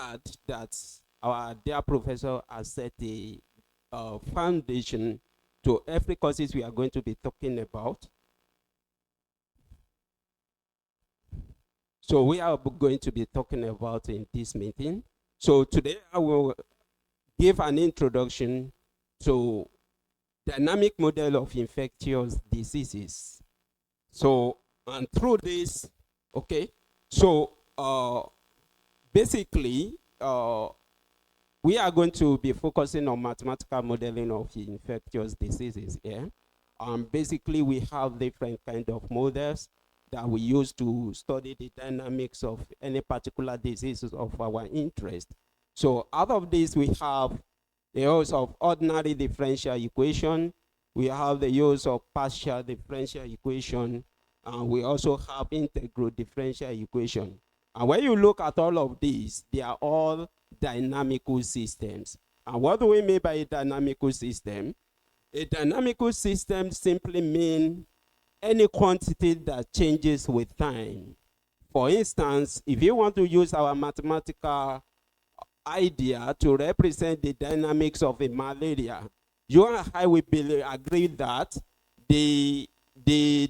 glad that our dear professor has set a foundation to every courses we are going to be talking about. So we are going to be talking about in this meeting. So today I will give an introduction to dynamic model of infectious diseases. So, and through this, okay, so basically, we are going to be focusing on mathematical modeling of infectious diseases here. Basically, we have different kind of models that we use to study the dynamics of any particular diseases of our interest. So out of this, we have the use of ordinary differential equation. We have the use of partial differential equation. And we also have integral differential equation. And when you look at all of these, they are all dynamical systems. And what do we mean by a dynamical system? A dynamical system simply means any quantity that changes with time. For instance, if you want to use our mathematical idea to represent the dynamics of a malaria, you and I will agree that the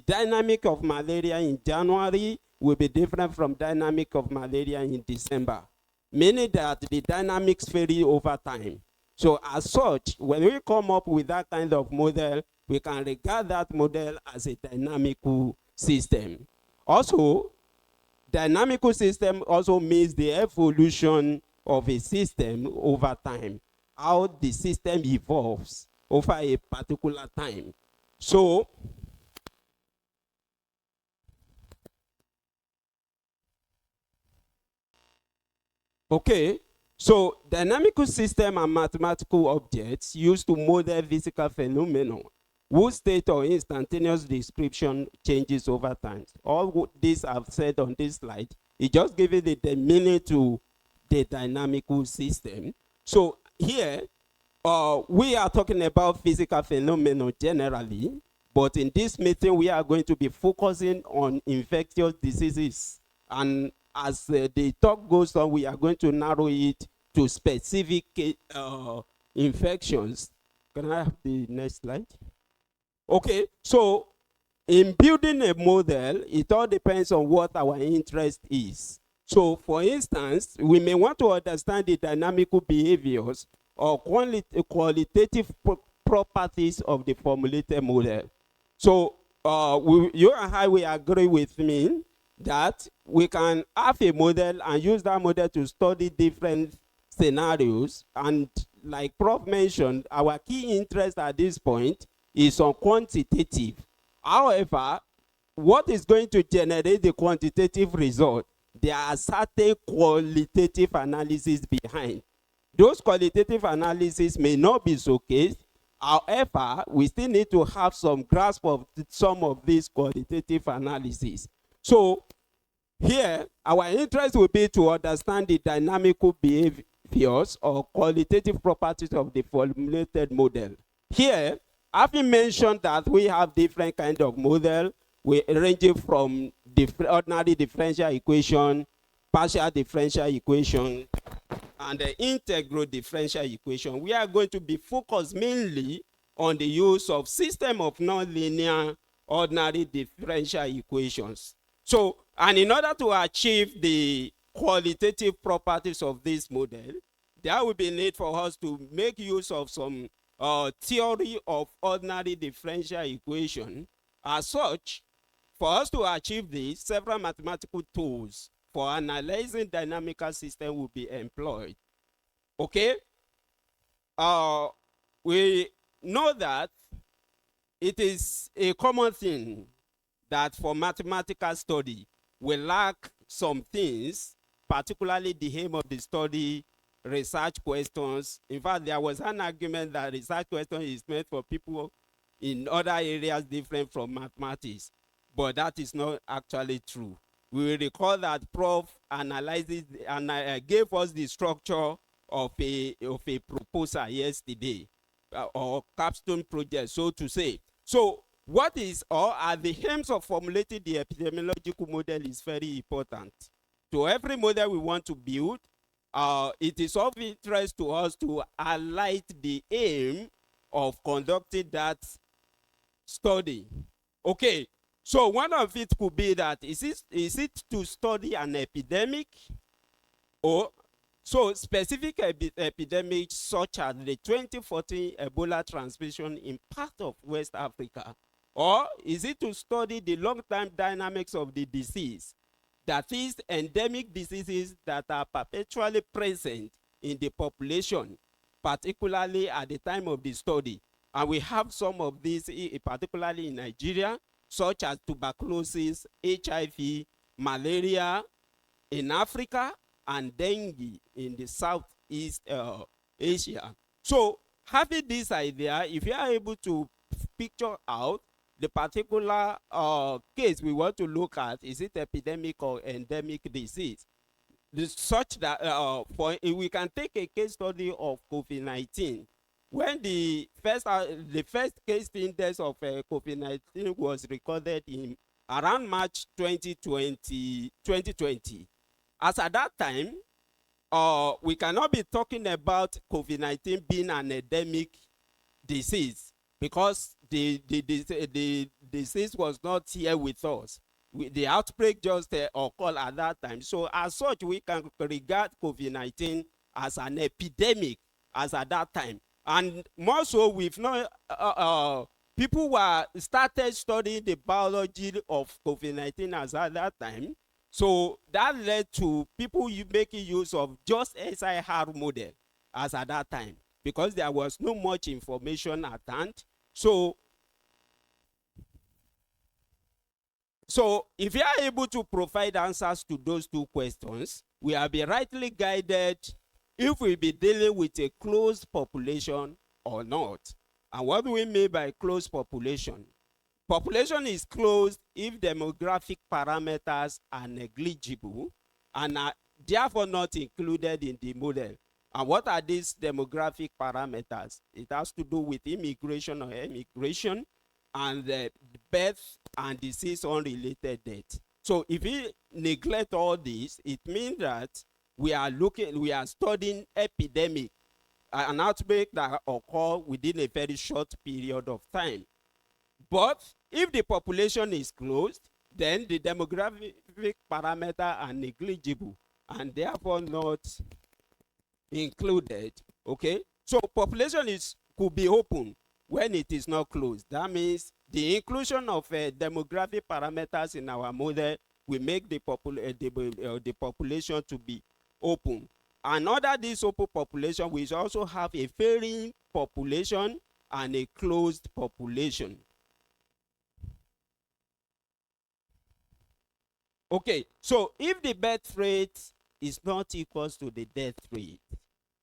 dynamic of malaria in January will be different from dynamic of malaria in December, meaning that the dynamics vary over time. So as such, when we come up with that kind of model, we can regard that model as a dynamical system. Also, dynamical system also means the evolution of a system over time, how the system evolves over a particular time. So, okay, so dynamical system are mathematical objects used to model physical phenomena whose state or instantaneous description changes over time. All this I've said on this slide, it just gives it the meaning to the dynamical system. So here, we are talking about physical phenomena generally, but in this meeting, we are going to be focusing on infectious diseases. And as the talk goes on, we are going to narrow it to specific infections. Can I have the next slide? Okay, so in building a model, it all depends on what our interest is. So for instance, we may want to understand the dynamical behaviors or qualitative properties of the formulated model. So you and I will agree with me that we can have a model and use that model to study different scenarios. And like Prof mentioned, our key interest at this point is on quantitative. However, what is going to generate the quantitative result? There are certain qualitative analysis behind. Those qualitative analysis may not be showcased. However, we still need to have some grasp of some of these qualitative analysis. So here, our interest will be to understand the dynamical behaviors or qualitative properties of the formulated model. Here, having mentioned that we have different kind of model, we ranging from ordinary differential equation, partial differential equation, and the integral differential equation. We are going to be focused mainly on the use of system of nonlinear ordinary differential equations. So, and in order to achieve the qualitative properties of this model, there will be need for us to make use of some theory of ordinary differential equation. As such, for us to achieve this, several mathematical tools for analyzing dynamical system will be employed. Okay? We know that it is a common thing that for mathematical study, we lack some things, particularly the aim of the study, research questions. In fact, there was an argument that research question is meant for people in other areas different from mathematics, but that is not actually true. We will recall that Prof analyzes and gave us the structure of a proposal yesterday, or capstone project, so to say. So what is or are the aims of formulating the epidemiological model is very important. To every model we want to build, it is of interest to us to highlight the aim of conducting that study. Okay, so one of it could be that is it to study an epidemic, or so specific epidemics such as the 2014 Ebola transmission in part of West Africa, or is it to study the long-term dynamics of the disease, that is endemic diseases that are perpetually present in the population, particularly at the time of the study. And we have some of these, particularly in Nigeria, such as tuberculosis, HIV, malaria in Africa, and dengue in the Southeast Asia. So having this idea, if you are able to picture out the particular case we want to look at, is it epidemic or endemic disease, such that we can take a case study of COVID-19. When the first case index of COVID-19 was recorded in around March 2020, as at that time, we cannot be talking about COVID-19 being an endemic disease, because the disease was not here with us. The outbreak just occurred at that time. So as such, we can regard COVID-19 as an epidemic as at that time. And more so, we've not, people were started studying the biology of COVID-19 as at that time. So that led to people making use of just SIR model as at that time, because there was no much information at hand. So if you are able to provide answers to those two questions, we will be rightly guided if we be dealing with a closed population or not. And what do we mean by closed population? Population is closed if demographic parameters are negligible and are therefore not included in the model. And what are these demographic parameters? It has to do with immigration or emigration, and the birth and disease unrelated death. So if we neglect all this, it means that we are studying epidemic, an outbreak that occur within a very short period of time. But if the population is closed, then the demographic parameters are negligible and therefore not included. Okay, so population could be open when it is not closed. That means the inclusion of demographic parameters in our model will make the population to be open. And under this open population, we also have a varying population and a closed population. Okay, so if the birth rate is not equal to the death rate,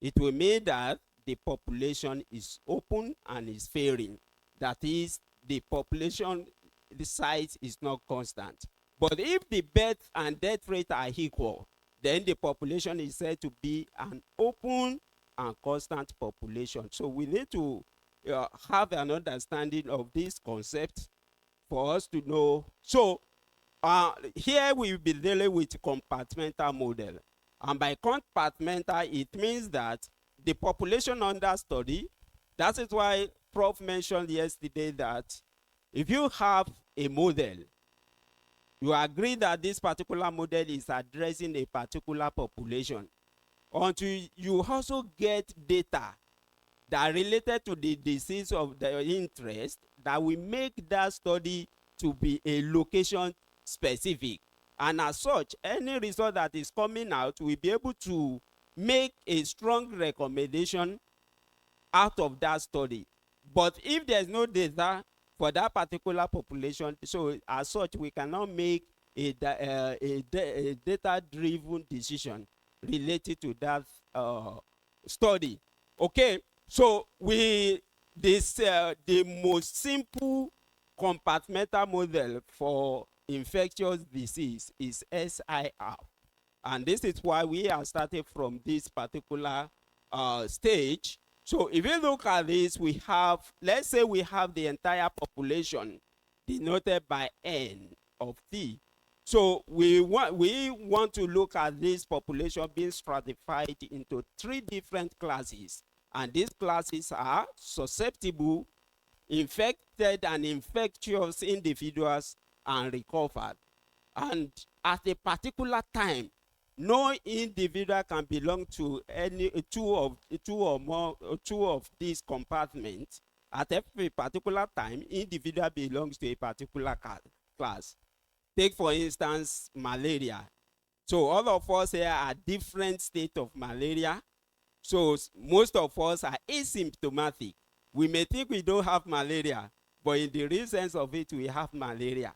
it will mean that the population is open and is varying. That is, the population, the size is not constant. But if the birth and death rate are equal, then the population is said to be an open and constant population. So we need to have an understanding of this concept for us to know. So here we will be dealing with compartmental model. And by compartmental, it means that the population under study, that is why Prof mentioned yesterday that if you have a model, you agree that this particular model is addressing a particular population, until you also get data that are related to the disease of the interest that will make that study to be a location specific. And as such, any result that is coming out will be able to make a strong recommendation out of that study. But if there's no data for that particular population, so as such, we cannot make a data-driven decision related to that study. Okay, so the most simple compartmental model for infectious disease is SIR. And this is why we are starting from this particular stage. So if you look at this, we have, let's say we have the entire population denoted by N of T. So we want to look at this population being stratified into 3 different classes. And these classes are susceptible, infected and infectious individuals, and recovered. And at a particular time, no individual can belong to any two of these compartments. At every particular time, individual belongs to a particular class. Take for instance malaria. So all of us here are different state of malaria. So most of us are asymptomatic. We may think we don't have malaria, but in the real sense of it, we have malaria.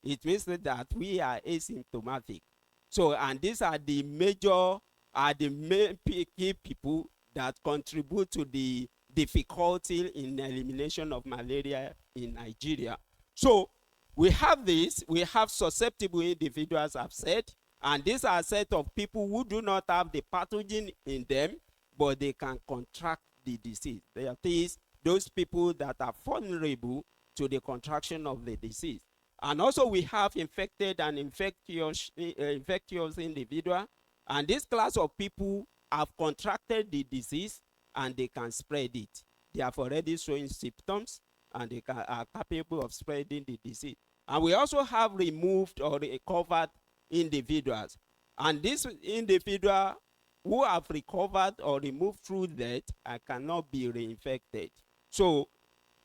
It means that we are asymptomatic. So, and these are the main key people that contribute to the difficulty in elimination of malaria in Nigeria. So we have susceptible individuals, I've said, and these are a set of people who do not have the pathogen in them, but they can contract the disease. That is, those people that are vulnerable to the contraction of the disease. And also we have infected and infectious individual, and this class of people have contracted the disease and they can spread it. They have already showing symptoms and they are capable of spreading the disease. And we also have removed or recovered individuals. And these individuals who have recovered or removed through death cannot be reinfected. So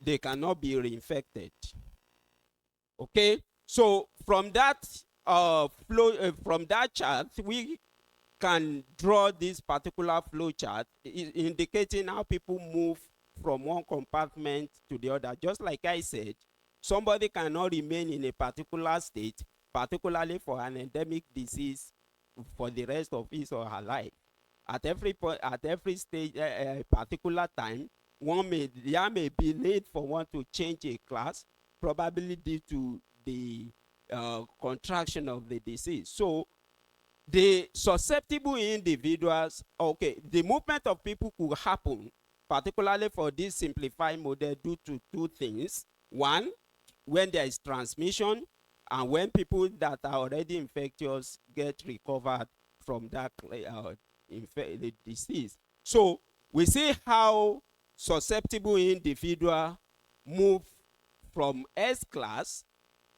they cannot be reinfected. Okay, so from that from that chart, we can draw this particular flow chart indicating how people move from one compartment to the other. Just like I said, somebody cannot remain in a particular state, particularly for an endemic disease, for the rest of his or her life. At every stage, particular time, there may be need for one to change a class, probably due to the contraction of the disease. So the susceptible individuals, okay, the movement of people could happen, particularly for this simplified model, due to 2 things. One, when there is transmission, and when people that are already infectious get recovered from that the disease. So we see how susceptible individual move from S class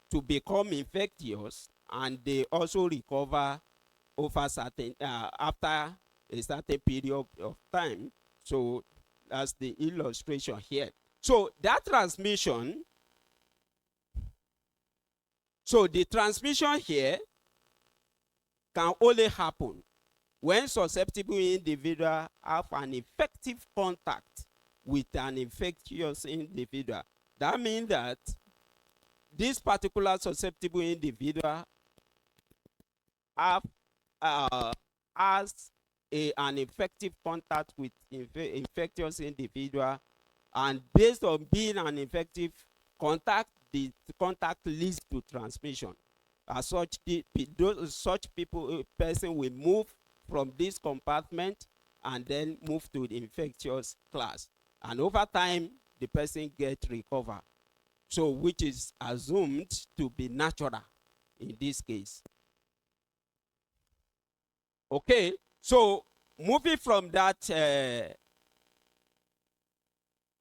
to become infectious, and they also recover over certain after a certain period of time. So that's the illustration here. So that transmission, so the transmission here can only happen when susceptible individual have an effective contact with an infectious individual. That means that this particular susceptible individual have has an effective contact with infectious individual, and based on being an effective contact, the contact leads to transmission. As such, person will move from this compartment and then move to the infectious class, and over time the person gets recovered. So which is assumed to be natural in this case. Okay, so moving from that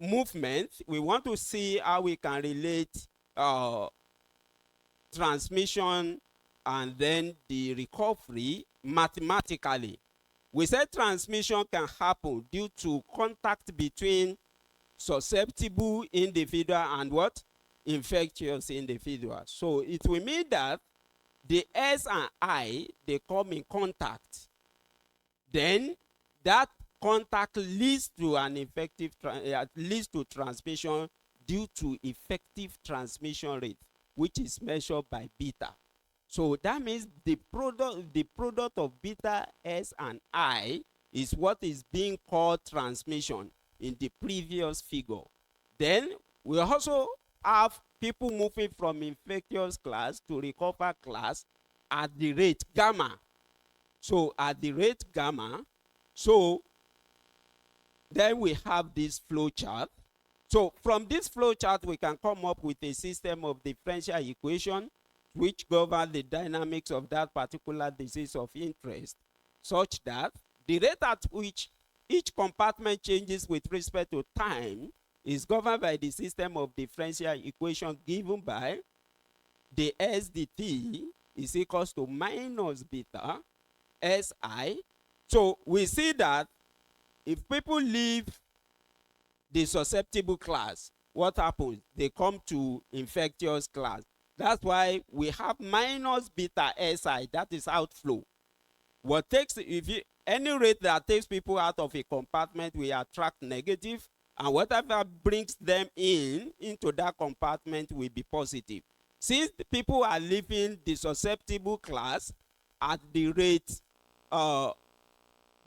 movement, we want to see how we can relate transmission and then the recovery mathematically. We said transmission can happen due to contact between susceptible individual and what? Infectious individual. So it will mean that the S and I, they come in contact. Then that contact leads to an effective leads to transmission due to effective transmission rate, which is measured by beta. So that means the product of beta, S, and I is what is being called transmission in the previous figure. Then we also have people moving from infectious class to recover class at the rate gamma. So at the rate gamma, so then we have this flow chart. So from this flow chart, we can come up with a system of differential equation which govern the dynamics of that particular disease of interest, such that the rate at which each compartment changes with respect to time is governed by the system of differential equation given by the SDT is equals to minus beta SI. So we see that if people leave the susceptible class, what happens? They come to infectious class. That's why we have minus beta SI, that is outflow. What takes, if you, any rate that takes people out of a compartment, we attract negative, and whatever brings them into that compartment will be positive. Since the people are leaving the susceptible class at the rate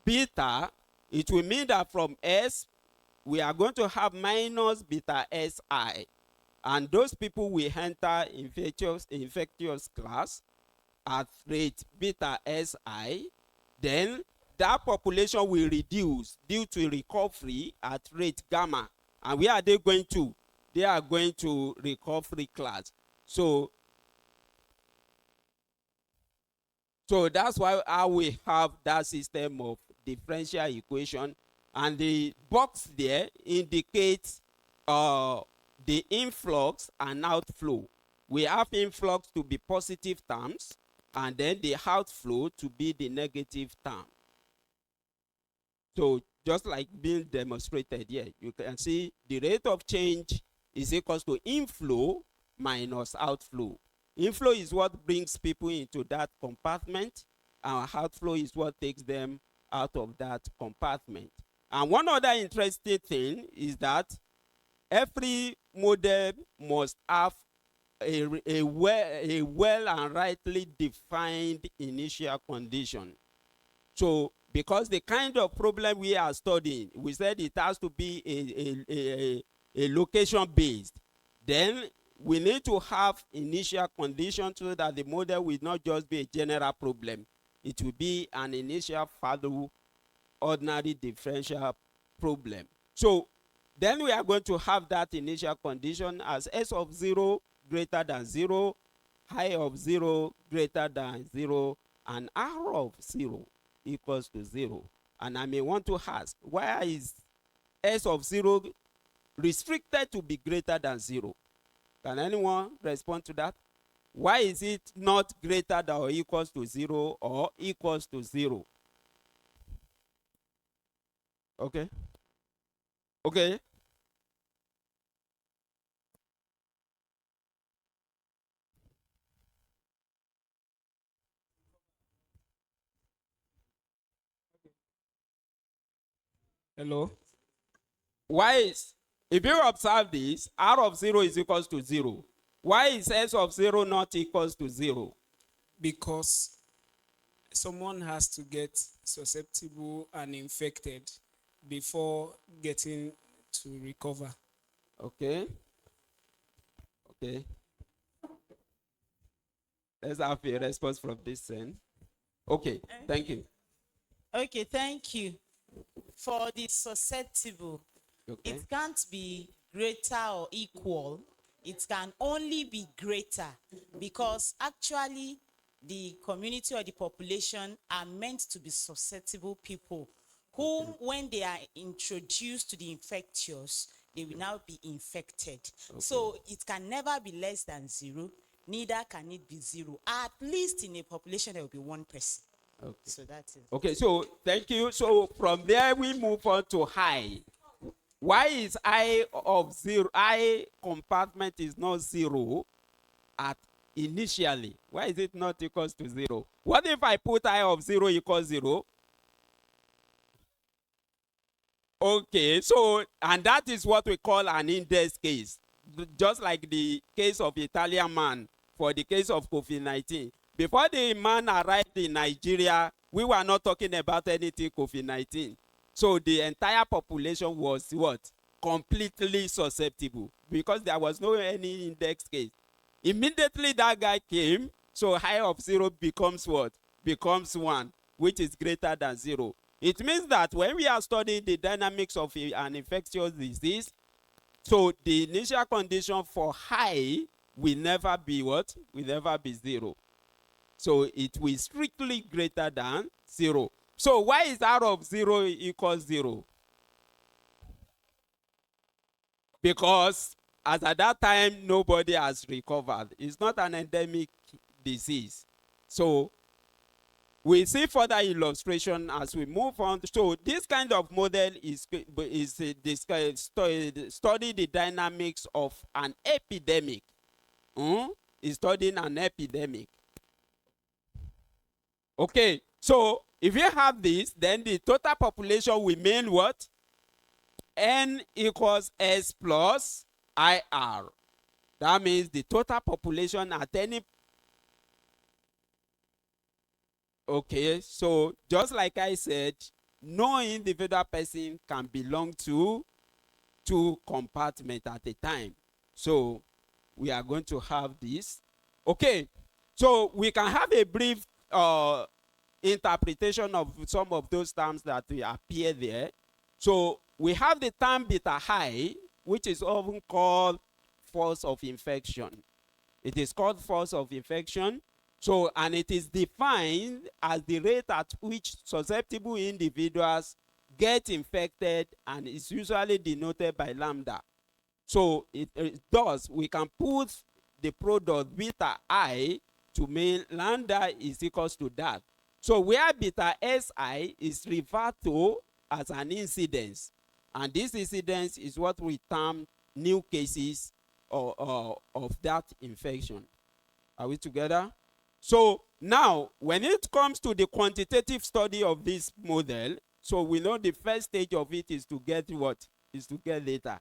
beta, it will mean that from S, we are going to have minus beta SI. And those people will enter infectious class at rate beta SI. Then that population will reduce due to recovery at rate gamma. And where are they going to? They are going to recovery class. So that's why how we have that system of differential equation, and the box there indicates the influx and outflow. We have influx to be positive terms, and then the outflow to be the negative term. So just like being demonstrated here, you can see the rate of change is equals to inflow minus outflow. Inflow is what brings people into that compartment, and outflow is what takes them out of that compartment. And one other interesting thing is that every model must have a well and rightly defined initial condition. So because the kind of problem we are studying, we said it has to be a location based. Then we need to have initial conditions so that the model will not just be a general problem. It will be an initial value ordinary differential problem. So then we are going to have that initial condition as S of 0 greater than 0, I of 0 greater than 0, and R of 0 equals to 0. And I may want to ask, why is S of 0 restricted to be greater than 0? Can anyone respond to that? Why is it not greater than or equals to 0 or equals to 0? Okay. Okay. Hello. Why is, if you observe this, R of 0 is equals to 0. Why is S of 0 not equals to 0? Because someone has to get susceptible and infected before getting to recover. Okay. Okay. Let's have a response from this end. Okay, thank you. Okay, thank you. For the susceptible, Okay. it can't be greater or equal. It can only be greater because actually the community or the population are meant to be susceptible people who, when they are introduced to the infectious, they will now be infected. So it can never be less than 0, neither can it be 0. At least in a population, there will be one person. Okay. So that's it. Okay, so thank you. So from there we move on to high. Why is I of 0, I compartment is not 0 at initially? Why is it not equals to 0? What if I put I of 0 equals 0? Okay, so, and that is what we call an index case. Just like the case of Italian man for the case of COVID-19. Before the man arrived in Nigeria, we were not talking about anything COVID-19. So the entire population was what? Completely susceptible because there was no any index case. Immediately that guy came, so I of 0 becomes what? Becomes 1, which is greater than 0. It means that when we are studying the dynamics of an infectious disease, so the initial condition for high will never be what? Will never be 0. So it will strictly greater than 0. So why is r of 0 equals 0? Because as at that time, nobody has recovered. It's not an endemic disease. So we see further illustration as we move on. So this kind of model is study the dynamics of an epidemic. Is studying an epidemic. Okay, so if you have this, then the total population will mean what? N equals S plus IR. That means the total population at any. Okay, so just like I said, no individual person can belong to 2 compartments at a time. So we are going to have this. Okay, so we can have a brief interpretation of some of those terms that will appear there. So we have the term beta high, which is often called force of infection. It is called force of infection. So, and it is defined as the rate at which susceptible individuals get infected, and is usually denoted by lambda. So it does, we can put the product beta I to mean lambda is equals to that. So where beta Si is referred to as an incidence, and this incidence is what we term new cases of that infection. Are we together? So now, when it comes to the quantitative study of this model, so we know the first stage of it is to get what? Is to get data.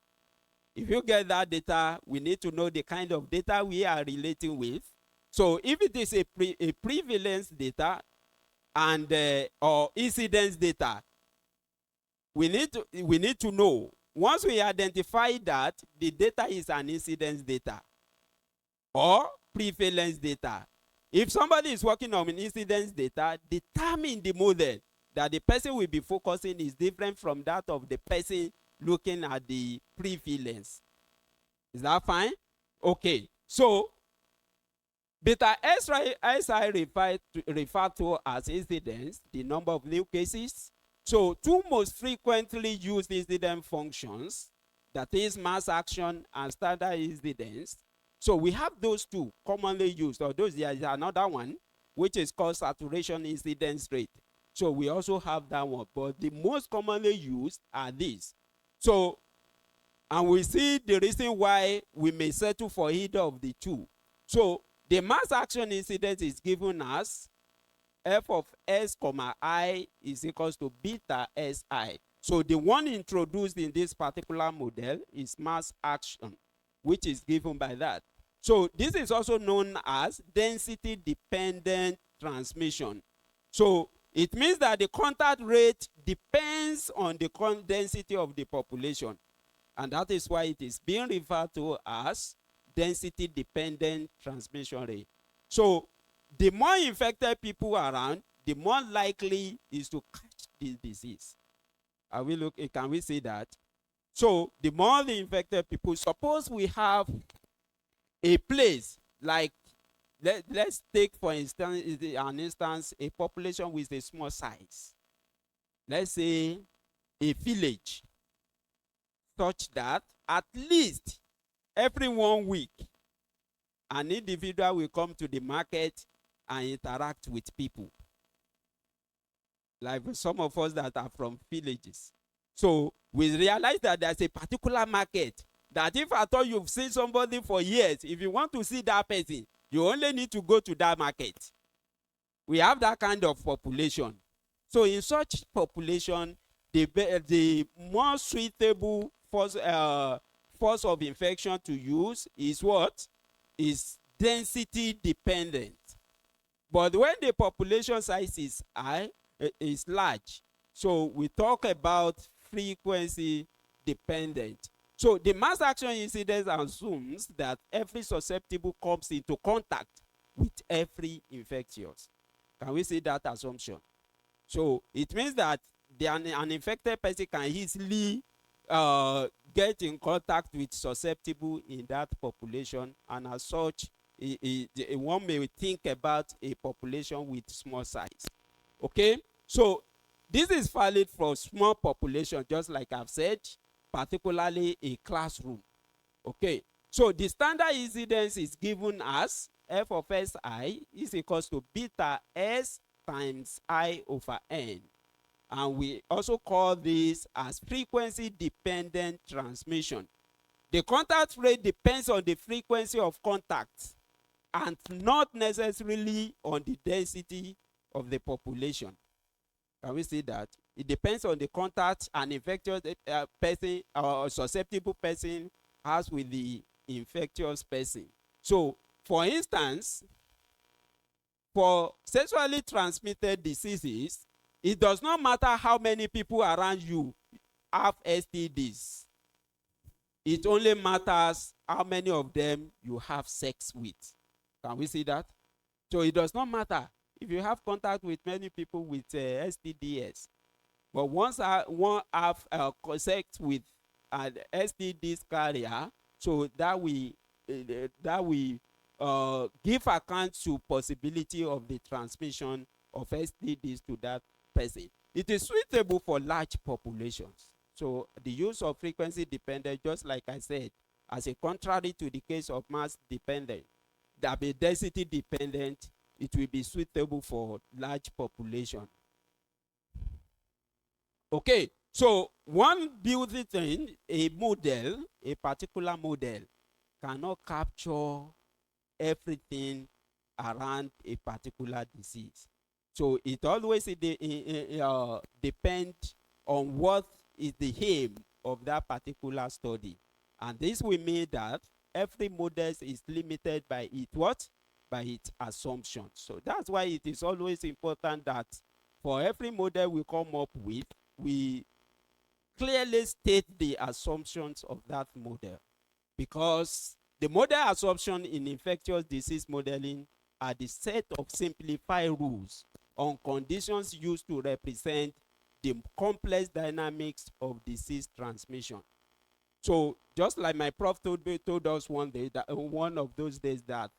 If you get that data, we need to know the kind of data we are relating with. So if it is a prevalence data and or incidence data, we need to know. Once we identify that the data is an incidence data or prevalence data, if somebody is working on an incidence data, the term in the model that the person will be focusing is different from that of the person looking at the prevalence. Is that fine? Okay. So beta SI referred to as incidence, the number of new cases. So 2 most frequently used incidence functions, that is mass action and standard incidence. So we have those 2 commonly used, or there is another one which is called saturation incidence rate. So we also have that one, but the most commonly used are these. So, and we see the reason why we may settle for either of the 2. So the mass action incidence is given as f of s comma I is equals to beta Si. So the one introduced in this particular model is mass action, which is given by that. So this is also known as density dependent transmission. So it means that the contact rate depends on the density of the population, and that is why it is being referred to as density dependent transmission rate. So the more infected people around, the more likely is to catch this disease. Can we see that? So the more the infected people, suppose we have a place like, let's take for instance a population with a small size. Let's say a village, such that at least every 1 week an individual will come to the market and interact with people, like some of us that are from villages. So we realize that there's a particular market that if at all you've seen somebody for years, if you want to see that person, you only need to go to that market. We have that kind of population. So in such population, the more suitable force of infection to use is what? Is density dependent. But when the population size is large, so we talk about frequency dependent. So the mass action incidence assumes that every susceptible comes into contact with every infectious. Can we see that assumption? So it means that an infected person can easily get in contact with susceptible in that population, and as such, one may think about a population with small size. Okay, so this is valid for small population, just like I've said, particularly a classroom. Okay, so the standard incidence is given as f of si is equals to beta s times I over n. And we also call this as frequency dependent transmission. The contact rate depends on the frequency of contact and not necessarily on the density of the population. Can we see that? It depends on the contact an infectious person or susceptible person has with the infectious person. So, for instance, for sexually transmitted diseases, it does not matter how many people around you have STDs. It only matters how many of them you have sex with. Can we see that? So it does not matter if you have contact with many people with STDs. But once one have sex with an STDs carrier, so that we give account to possibility of the transmission of STDs to that person. It is suitable for large populations. So the use of frequency dependent, just like I said, as a contrary to the case of mass dependent, that be density dependent, it will be suitable for large population. Okay, so one building thing, a model, a particular model, cannot capture everything around a particular disease. So it always depends on what is the aim of that particular study. And this will mean that every model is limited by its what? By its assumptions. So that's why it is always important that for every model we come up with, we clearly state the assumptions of that model. Because the model assumption in infectious disease modeling are the set of simplified rules on conditions used to represent the complex dynamics of disease transmission. So just like my prof told us one day, that one of those days, that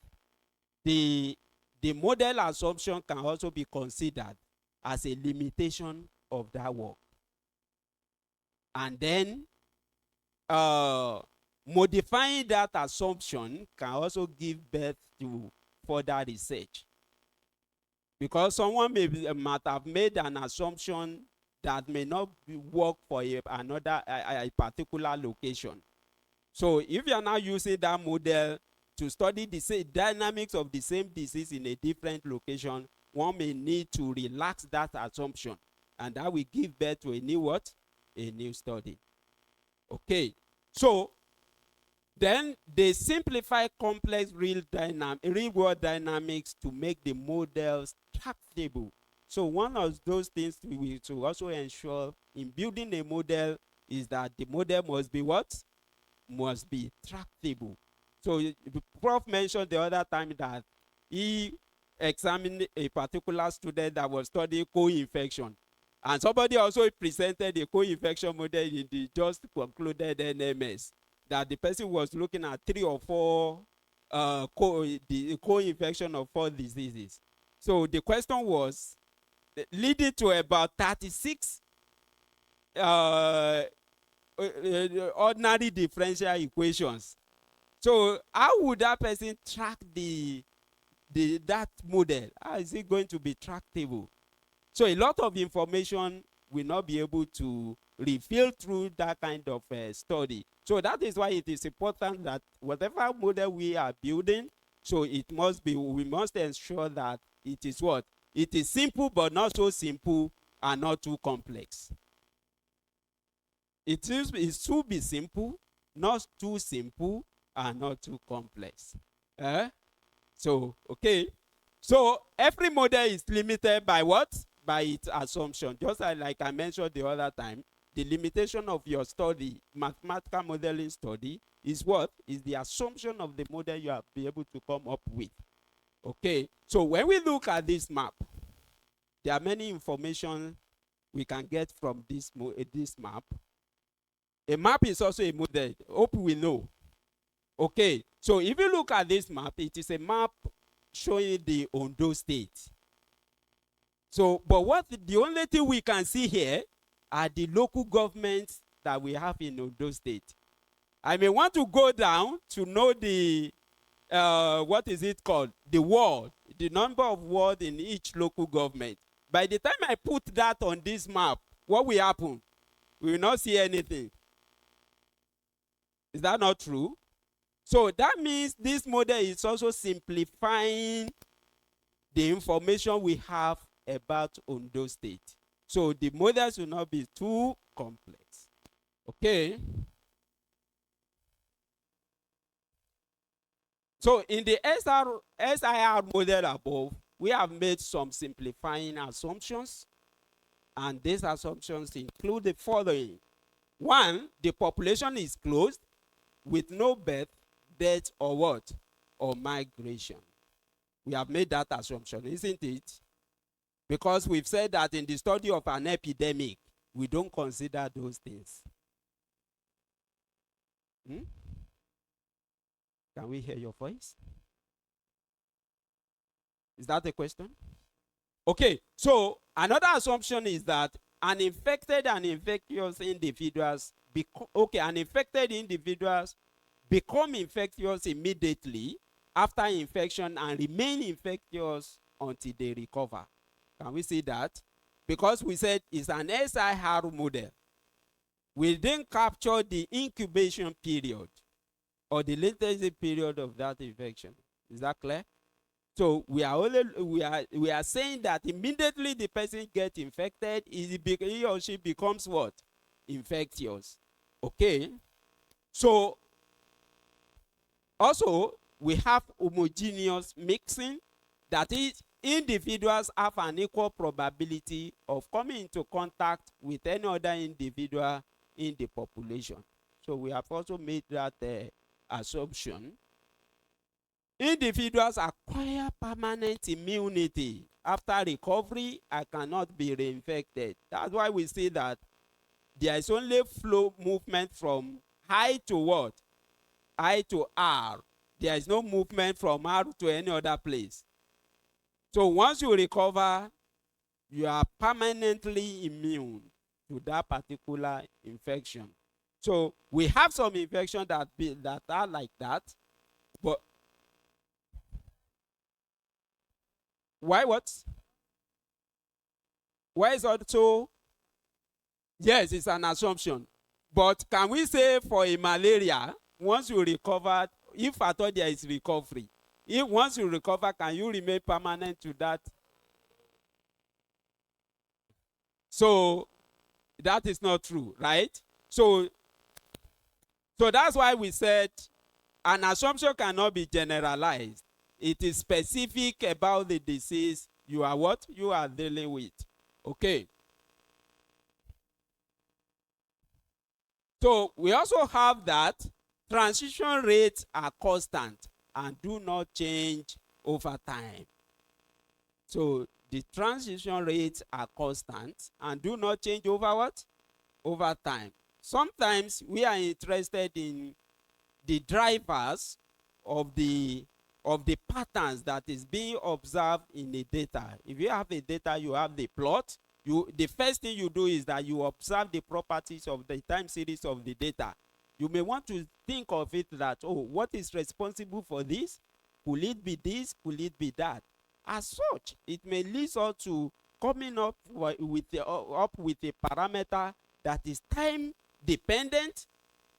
the model assumption can also be considered as a limitation of that work. And then modifying that assumption can also give birth to further research. Because someone might have made an assumption that may not work for a particular location. So if you are now using that model to study the same dynamics of the same disease in a different location, one may need to relax that assumption, and that will give birth to a new what? A new study. Okay, so then they simplify complex real world dynamics to make the models tractable. So one of those things we will to also ensure in building a model is that the model must be what? Must be tractable. So the prof mentioned the other time that he examined a particular student that was studying co-infection, and somebody also presented a co-infection model in the just concluded NMS, that the person was looking at 3 or 4 the co-infection of 4 diseases. So the question was leading to about 36 ordinary differential equations. So how would that person track that model? How is it going to be tractable? So a lot of information will not be able to reveal through that kind of study. So that is why it is important that whatever model we are building, so it must be, we must ensure that it is what? It is simple but not so simple and not too complex. It should be simple, not too simple and not too complex. So, okay. So every model is limited by what? By its assumption. Just like I mentioned the other time, the limitation of your study, mathematical modeling study, is what? Is the assumption of the model you have be able to come up with. Okay. So when we look at this map, there are many information we can get from this map. A map is also a model. Hope we know. Okay, so if you look at this map, it is a map showing the Ondo state. So, but the only thing we can see here are the local governments that we have in Ondo state. I may want to go down to know the, what is it called? The ward, the number of wards in each local government. By the time I put that on this map, what will happen? We will not see anything. Is that not true? So that means this model is also simplifying the information we have about Ondo State. So the models will not be too complex. Okay. So in the SIR model above, we have made some simplifying assumptions. And these assumptions include the following. One, the population is closed with no birth, death, or what? Or migration. We have made that assumption, isn't it? Because we've said that in the study of an epidemic, we don't consider those things. Can we hear your voice? Is that a question? Okay, so another assumption is that an infected and infectious individuals become infectious immediately after infection and remain infectious until they recover. Can we see that? Because we said it's an SIR model. We didn't capture the incubation period or the latency period of that infection. Is that clear? So we are saying that immediately the person gets infected, he or she becomes what? Infectious. Okay. So also we have homogeneous mixing, that is, individuals have an equal probability of coming into contact with any other individual in the population. So we have also made that assumption. Individuals acquire permanent immunity. After recovery, I cannot be reinfected. That's why we see that there is only flow movement from I to what? I to R. There is no movement from R to any other place. So once you recover, you are permanently immune to that particular infection. So we have some infections that are like that, but why what? Why is also? Yes, it's an assumption. But can we say for a malaria, once you recover, if at all there is recovery, if once you recover, can you remain permanent to that? So that is not true, right? So that's why we said an assumption cannot be generalized. It is specific about the disease you are what? You are dealing with. Okay. So we also have that transition rates are constant and do not change over time. So the transition rates are constant and do not change over what? Over time. Sometimes we are interested in the drivers of the patterns that is being observed in the data. If you have a data, you have the plot. The first thing you do is that you observe the properties of the time series of the data. You may want to think of it that, oh, what is responsible for this? Could it be this? Could it be that? As such, it may lead us to coming up with a parameter that is time dependent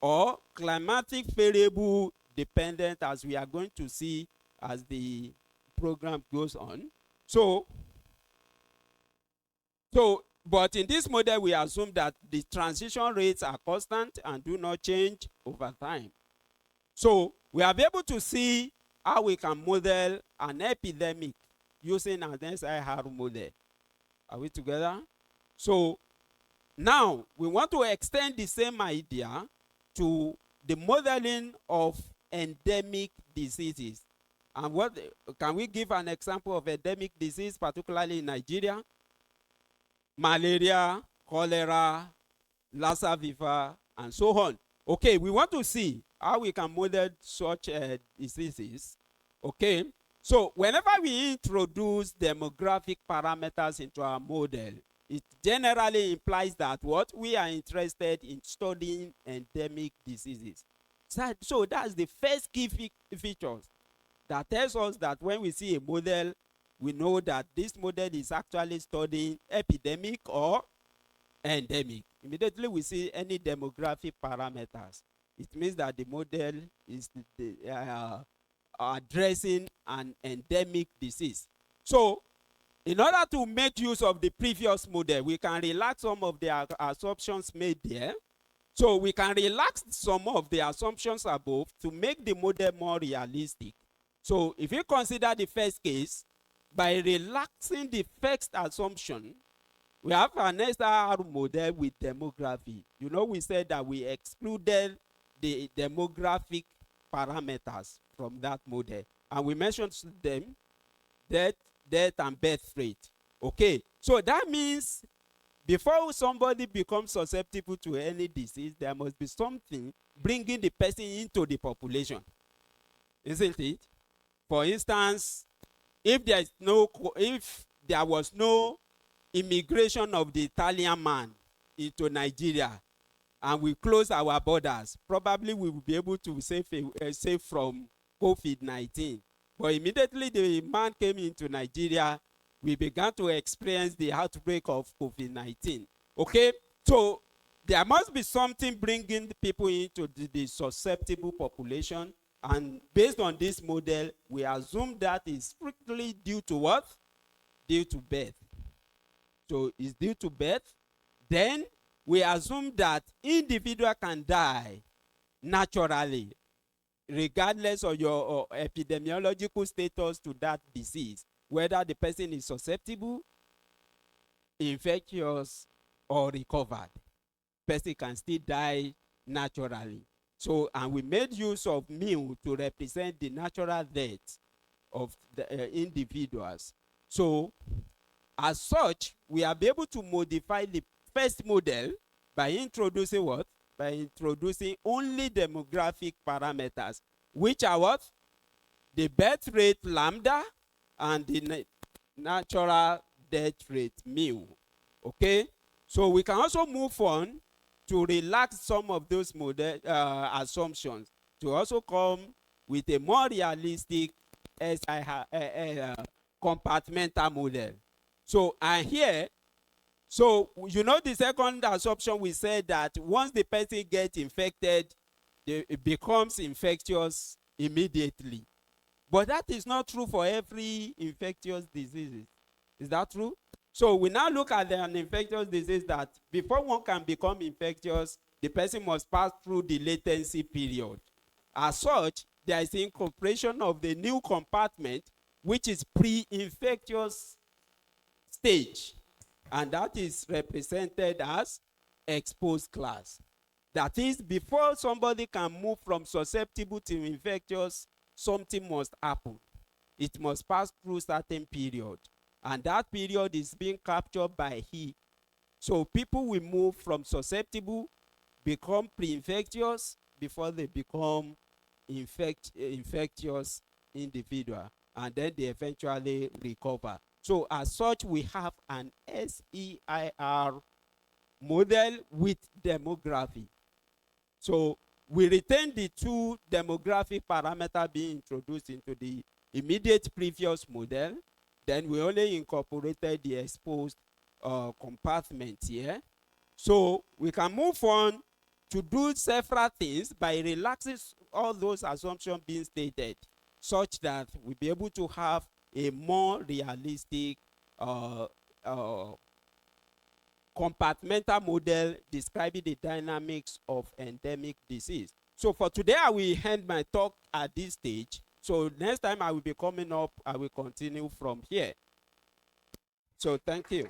or climatic variable dependent, as we are going to see as the program goes on. But in this model, we assume that the transition rates are constant and do not change over time. So we are able to see how we can model an epidemic using an SIR model. Are we together? So now we want to extend the same idea to the modeling of endemic diseases. And what can we give an example of endemic disease, particularly in Nigeria? Malaria, cholera, Lassa fever, and so on. Okay, we want to see how we can model such diseases. Okay, so whenever we introduce demographic parameters into our model, it generally implies that what we are interested in studying endemic diseases. So that's the first key features that tells us that when we see a model, we know that this model is actually studying epidemic or endemic. Immediately we see any demographic parameters, it means that the model is addressing an endemic disease. So in order to make use of the previous model, we can relax some of the assumptions made there. So we can relax some of the assumptions above to make the model more realistic. So if you consider the first case, by relaxing the first assumption, we have an SRR model with demography. You know, we said that we excluded the demographic parameters from that model, and we mentioned them, death and birth rate. Okay, so that means before somebody becomes susceptible to any disease, there must be something bringing the person into the population, isn't it? For instance, if there was no immigration of the Italian man into Nigeria, and we close our borders, probably we will be able to save from COVID-19. But immediately the man came into Nigeria, we began to experience the outbreak of COVID-19. Okay, so there must be something bringing the people into the susceptible population, and based on this model, we assume that is strictly due to what? Due to birth. So it's due to birth. Then we assume that individual can die naturally, regardless of your epidemiological status to that disease, whether the person is susceptible, infectious, or recovered. Person can still die naturally. So, and we made use of mu to represent the natural death of the individuals. So, as such, we are able to modify the first model by introducing what? By introducing only demographic parameters, which are what? The birth rate lambda and the natural death rate mu. Okay, so we can also move on to relax some of those model assumptions to also come with a more realistic compartmental model. So, and here, so you know the second assumption, we said that once the person gets infected, it becomes infectious immediately. But that is not true for every infectious disease. Is that true? So we now look at an infectious disease that before one can become infectious, the person must pass through the latency period. As such, there is incorporation of the new compartment, which is pre-infectious stage, and that is represented as exposed class. That is, before somebody can move from susceptible to infectious, something must happen. It must pass through certain period, and that period is being captured by heat. So people will move from susceptible, become pre-infectious before they become infectious individual, and then they eventually recover. So as such, we have an SEIR model with demography. So we retain the two demographic parameters being introduced into the immediate previous model. Then we only incorporated the exposed compartment here. So we can move on to do several things by relaxing all those assumptions being stated, such that we'll be able to have a more realistic compartmental model describing the dynamics of endemic disease. So for today, I will end my talk at this stage. So next time I will be coming up, I will continue from here. So thank you.